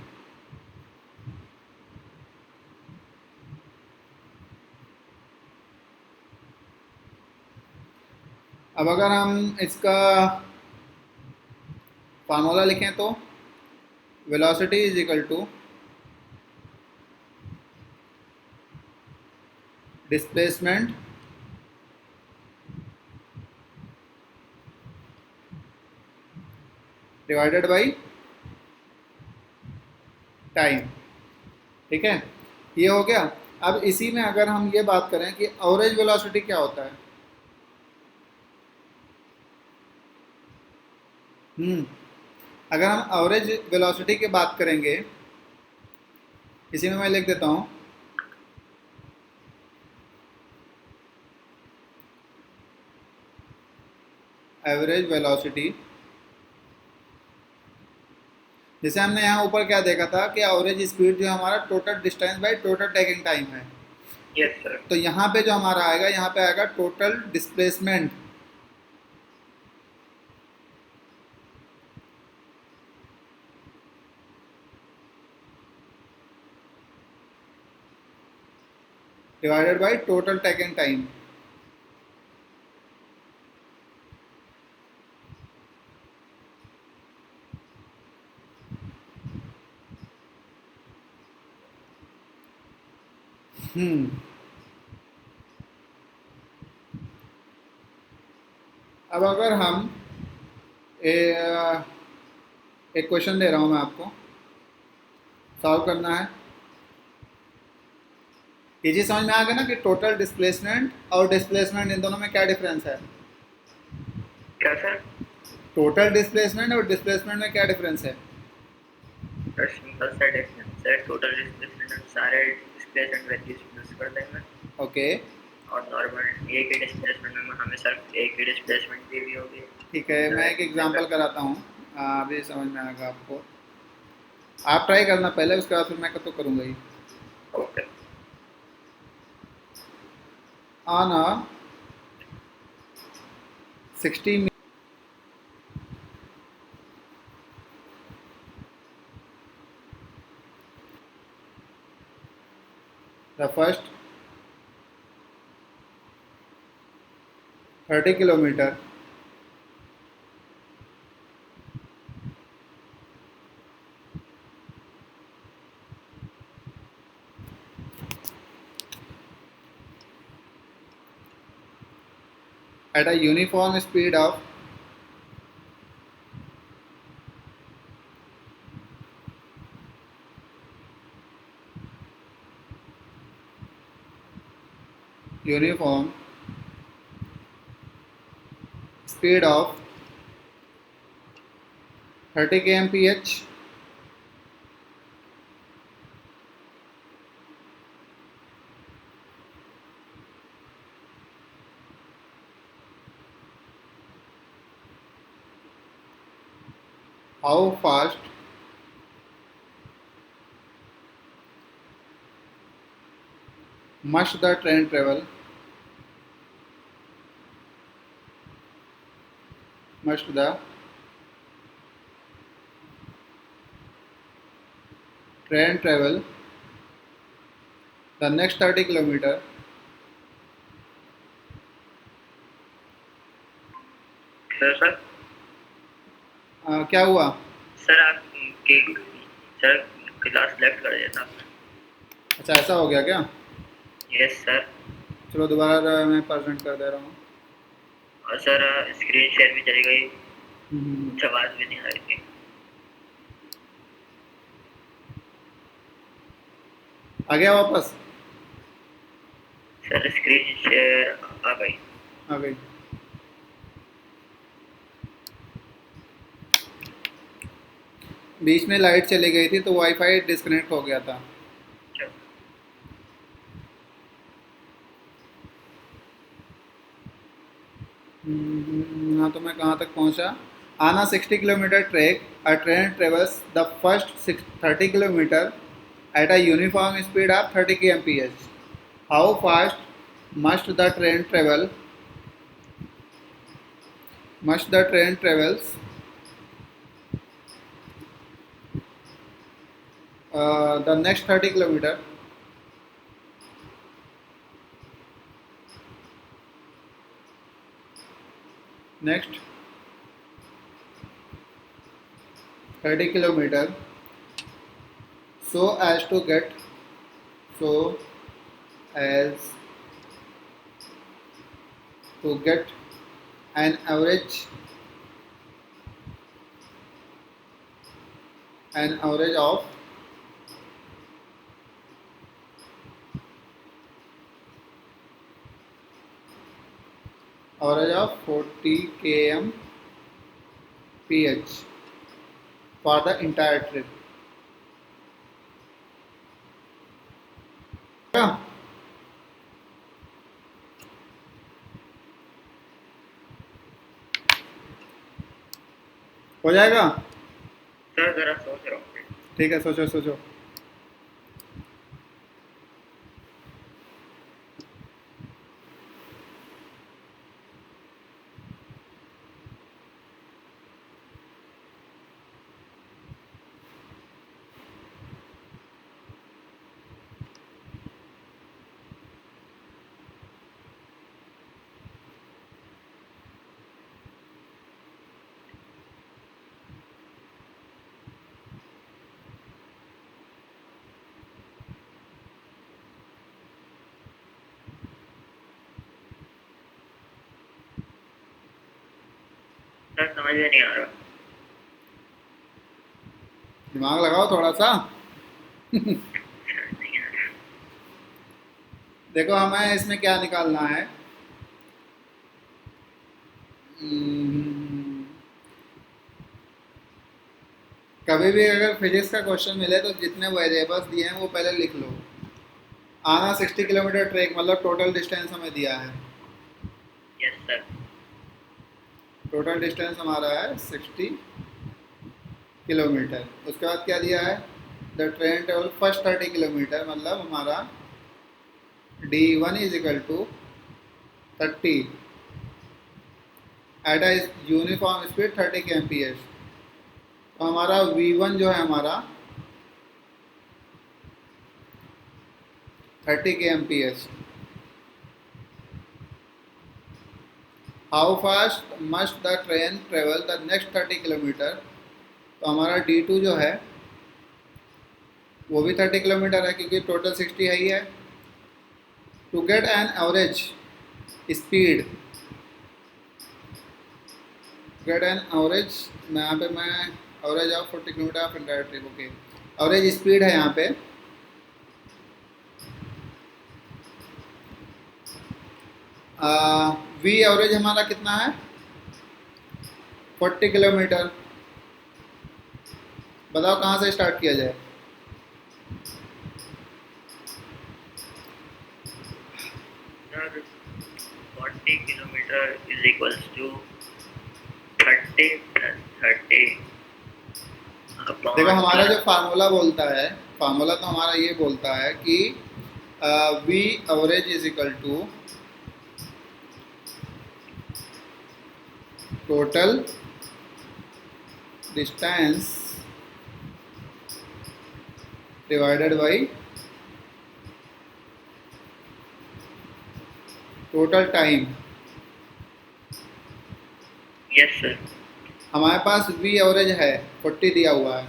अब अगर हम इसका फार्मूला लिखें तो velocity is equal to displacement divided by time. ठीक है, ये हो गया। अब इसी में अगर हम ये बात करें कि एवरेज वेलोसिटी क्या होता है, अगर हम एवरेज वेलोसिटी की बात करेंगे, इसी में मैं लिख देता हूँ एवरेज वेलोसिटी। जैसे हमने यहाँ ऊपर क्या देखा था कि एवरेज स्पीड जो हमारा total distance by total taking time है। Yes sir. तो यहाँ पे जो हमारा आएगा, यहाँ पे आएगा total displacement. Divided by total taking time. हम्म अब अगर हम एक क्वेश्चन दे रहा हूँ मैं आपको, सॉल्व करना है। ये चीज़ समझ में आ गया ना कि टोटल डिस्प्लेसमेंट और डिस्प्लेसमेंट इन दोनों में क्या डिफरेंस है? क्या सर? टोटल डिस्प्लेसमेंट और डिस्प्लेसमेंट में क्या डिफरेंस है? सर सिंपल सा डिफरेंस है, टोटल डिस्प्लेसमेंट सारे डिस्प्लेसमेंट वैल्यूज यूज कर देंगे ओके, और नॉर्मल एक ही डिस्प्लेसमेंट में हमें सिर्फ एक ही डिस्प्लेसमेंट दी हुई होगी। ठीक है, मैं एक एग्जांपल कराता हूँ, अभी समझ में आएगा आपको। आप ट्राई करना पहले, उसके बाद फिर मैं तो करूँगा ही। Okay. On a 60 the first 30 kilometer at a uniform speed of 30 kmph, how fast must the train travel? Must the train travel the next 30 kilometer? Sir क्या हुआ? सर आप की सर क्लास लेफ्ट कर देता आपने। अच्छा ऐसा हो गया क्या? Yes sir. चलो दोबारा मैं परसेंट कर दे रहा हूँ। और सर स्क्रीन शेयर भी चली गई, हम्म, कुछ आवाज़ भी नहीं आ रही थी। आ गया वापस? सर स्क्रीन शेयर आ गई। आ गई। बीच में लाइट चली गई थी तो वाईफाई डिस्कनेक्ट हो गया था। अच्छा। हाँ तो मैं कहाँ तक पहुँचा? आना 60 kilometre track a train travels the first 30 kilometre at a uniform speed of 30 kmph. How fast must the train travel? Must the train travels the next 30 kilometer? Next 30 kilometer so as to get so as to get an average of average of 40 km ph for the entire trip. क्या? हो जाएगा? Sir ज़रा सोच रहा हूँ। ठीक है सोचो सोचो। सर समझ में नहीं आ रहा। दिमाग लगाओ थोड़ा सा। सर नहीं आ रहा। देखो हमें इसमें क्या निकालना है। हम्म, कभी भी अगर फिजिक्स का क्वेश्चन मिले तो जितने वेरिएबल्स दिए हैं वो पहले लिख लो। आना 60 किलोमीटर ट्रैक मतलब टोटल डिस्टेंस हमें दिया है। Yes sir. टोटल डिस्टेंस हमारा है 60 किलोमीटर। उसके बाद क्या दिया है? The train travel first 30 kilometre मतलब हमारा D1 is equal to 30 at a uniform speed 30 kmph। तो हमारा V1 जो है हमारा 30 kmph। How fast must the train travel the next 30 kilometre. तो हमारा D2 जो है वो भी 30 किलोमीटर है क्योंकि टोटल 60 है ही है। To get an average speed, get an average यहाँ पे मैं average of 40 kilometre of entire trip. Okay average speed है यहाँ पे वी एवरेज हमारा कितना है 40 किलोमीटर। बताओ कहाँ से स्टार्ट किया जाए? Sir 40 kilometre is equals to 30 plus 30 देखो हमारा जो फार्मूला बोलता है, फार्मूला तो हमारा ये बोलता है कि v average is equal to total distance divided by total time. Yes sir. हमारे पास वी एवरेज है 40 दिया हुआ है।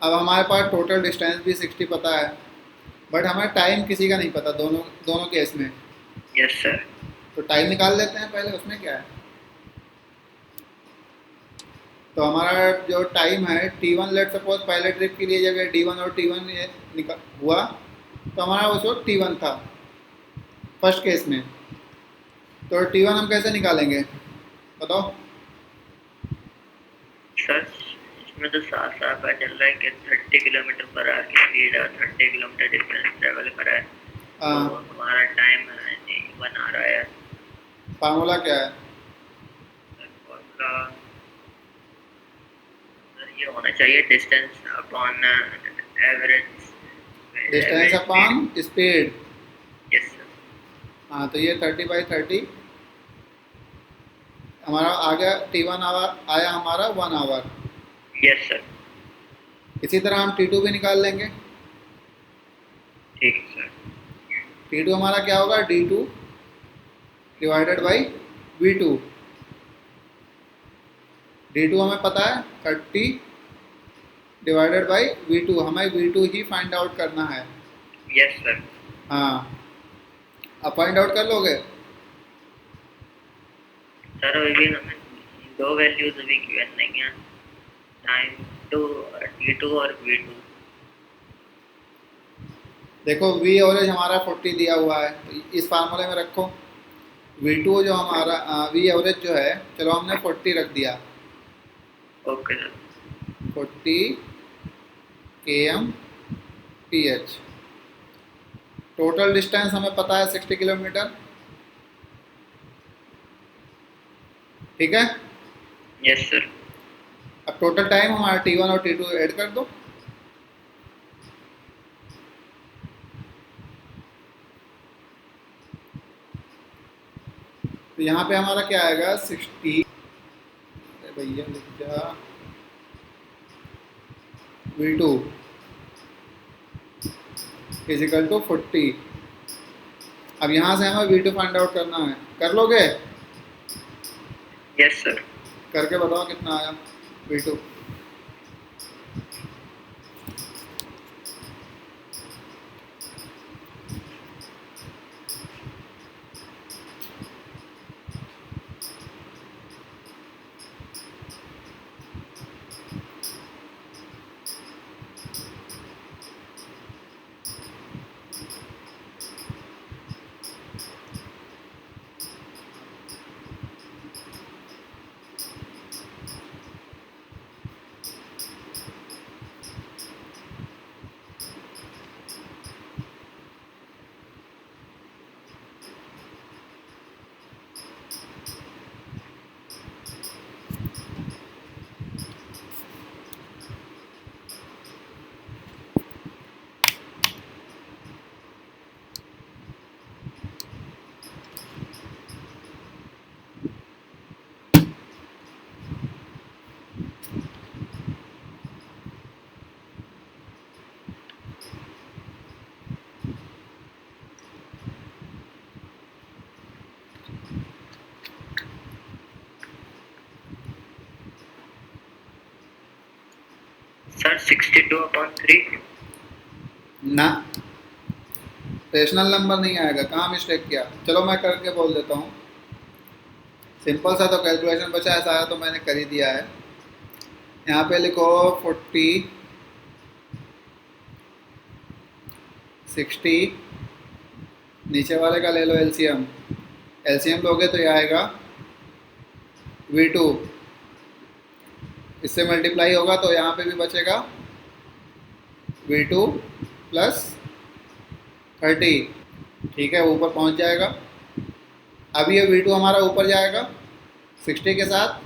अब हमारे पास टोटल डिस्टेंस भी 60 पता है, बट हमें टाइम किसी का नहीं पता, दोनों दोनों केस में। Yes sir. तो टाइम निकाल लेते हैं पहले, उसमें क्या है। तो हमारा जो टाइम है T1, लेट सपोज पहले ट्रिप के लिए जब D1 और T1 ये हुआ, तो हमारा उस वक्त T1 था फर्स्ट केस में। तो T1 हम कैसे निकालेंगे बताओ। सर इसमें तो साफ साफ पता चल रहा है कि 30 किलोमीटर पर आवर की स्पीड और 30 किलोमीटर डिस्टेंस ट्रेवल करा है, तो हमारा टाइम 1 आ रहा है। फार्मूला क्या है। फॉर्मूला ये होना चाहिए distance upon average, distance upon speed. Yes sir. हाँ, तो ये 30/30 हमारा आ गया। T1 आवर आया हमारा 1 आवर। Yes sir. इसी तरह हम T2 भी निकाल लेंगे। ठीक है सर। T2 हमारा क्या होगा, D2 divided by V2। D2 हमें पता है 30 डिवाइडेड बाई V2, हमें V2 ही फाइंड आउट करना है। Yes sir. हाँ, अब फाइंड आउट कर लोगे। सर अभी हमें दो वैल्यूज अभी गिवन नहीं है, टाइम टू T2 और V2। देखो V एवरेज हमारा 40 दिया हुआ है, तो इस फार्मूले में रखो। V2 जो हमारा V एवरेज जो है, चलो हमने 40 रख दिया। Okay sir. 40 km/h। Total distance हमें पता है 60 किलोमीटर। ठीक है। Yes sir. अब टोटल टाइम हमारा T1 और T2 ऐड कर दो। तो यहाँ पे हमारा क्या आएगा 60, भैया लिख जा, V2 इजिकल टू 40। अब यहाँ से हमें V2 फाइंड आउट करना है, कर लोगे। Yes sir. करके बताओ कितना आया V2। सर 62/3। ना, रेशनल नंबर नहीं आएगा, कहाँ मिस्टेक किया। चलो मैं करके बोल देता हूँ। सिंपल सा तो कैलकुलेशन बचा है, सारा तो मैंने कर ही दिया है। यहाँ पे लिखो 40 60, नीचे वाले का ले लो एलसीएम। एलसीएम लोगे तो ये आएगा V2, इससे मल्टीप्लाई होगा तो यहाँ पे भी बचेगा V2 प्लस 30। ठीक है, ऊपर पहुँच जाएगा। अब ये V2 हमारा ऊपर जाएगा 60 के साथ,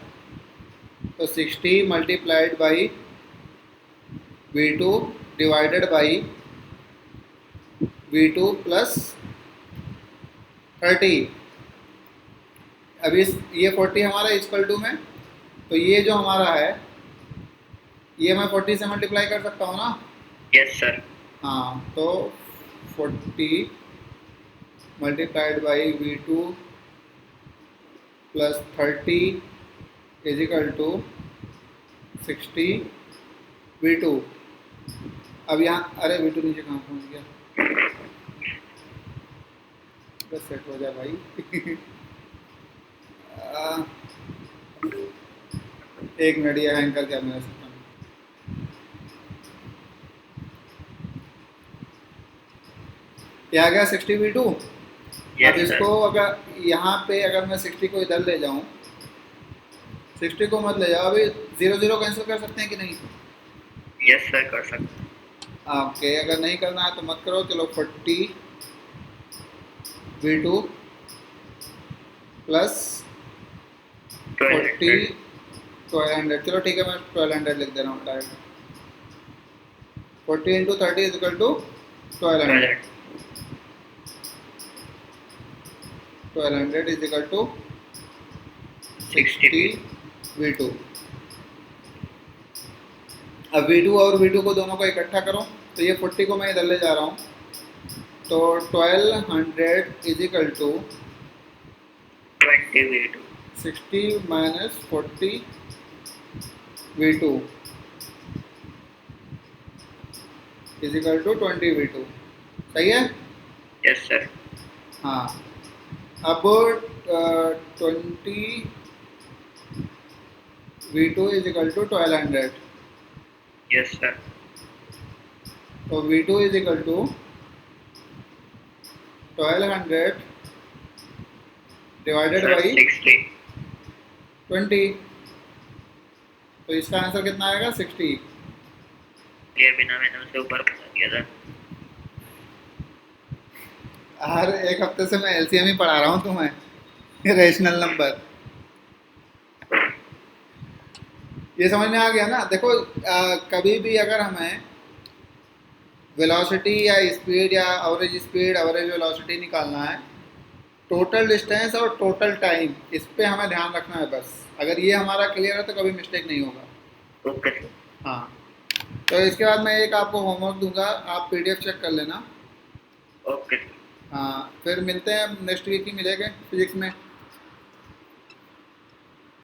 तो 60 multiplied by V2 divided by V2 plus 30। अभी ये 40 हमारा इक्वल टू में, तो ये जो हमारा है ये मैं 40 से मल्टीप्लाई कर सकता हूँ ना। Yes sir. हाँ, तो 40 multiplied by V2 plus 30 is equal to 60 V2। अब यहाँ अरे वीटू नीचे कहाँ पहुँच गया, बस सेट हो जा भाई। आ, एक मिनट ये हैंग कर क्या मेरा सिस्टम। ये आ गया 60v2। अब यस सर। इसको अगर यहाँ पे अगर मैं 60 को इधर ले जाऊँ, 60 को मत ले जाओ अभी, 0 0 कैंसिल कर सकते हैं कि नहीं? यस सर कर सकते हैं। ओके, अगर नहीं करना है तो मत करो। चलो 40v2 प्लस 40 1200। 1200, चलो ठीक है मैं 1200 लिख दे रहा हूँ direct. 40 into 30 is equal to 1200। 1200 is equal to 60v2। अब V2 और V2 को दोनों को इकट्ठा करो, तो ये 40 को मैं इधर ले जा रहा हूँ, तो 1200 is equal to 20v2। 60 minus 40 V2 is equal to 20v2। सही है? Yes sir. हाँ, अब 20v2 is equal to 1200, yes sir. तो V2 is equal to 1200 divided by 60। 20, तो इसका आंसर कितना आएगा? 60। ये बिना मैंने उसे ऊपर बता दिया था। हर एक हफ्ते से मैं एलसीएम ही पढ़ा रहा हूँ तुम्हें, रेशनल नंबर। ये समझ में आ गया ना? देखो कभी भी अगर हमें वेलोसिटी या स्पीड या एवरेज स्पीड एवरेज वेलोसिटी निकालना है, टोटल डिस्टेंस और टोटल टाइम, इस पे हमें ध्यान रखना है बस। अगर ये हमारा क्लियर है तो कभी मिस्टेक नहीं होगा। Okay sir. हाँ, तो इसके बाद मैं एक आपको होमवर्क दूंगा, आप पीडीएफ चेक कर लेना। Okay sir. हाँ, फिर मिलते हैं, नेक्स्ट वीक ही मिलेंगे फिजिक्स में।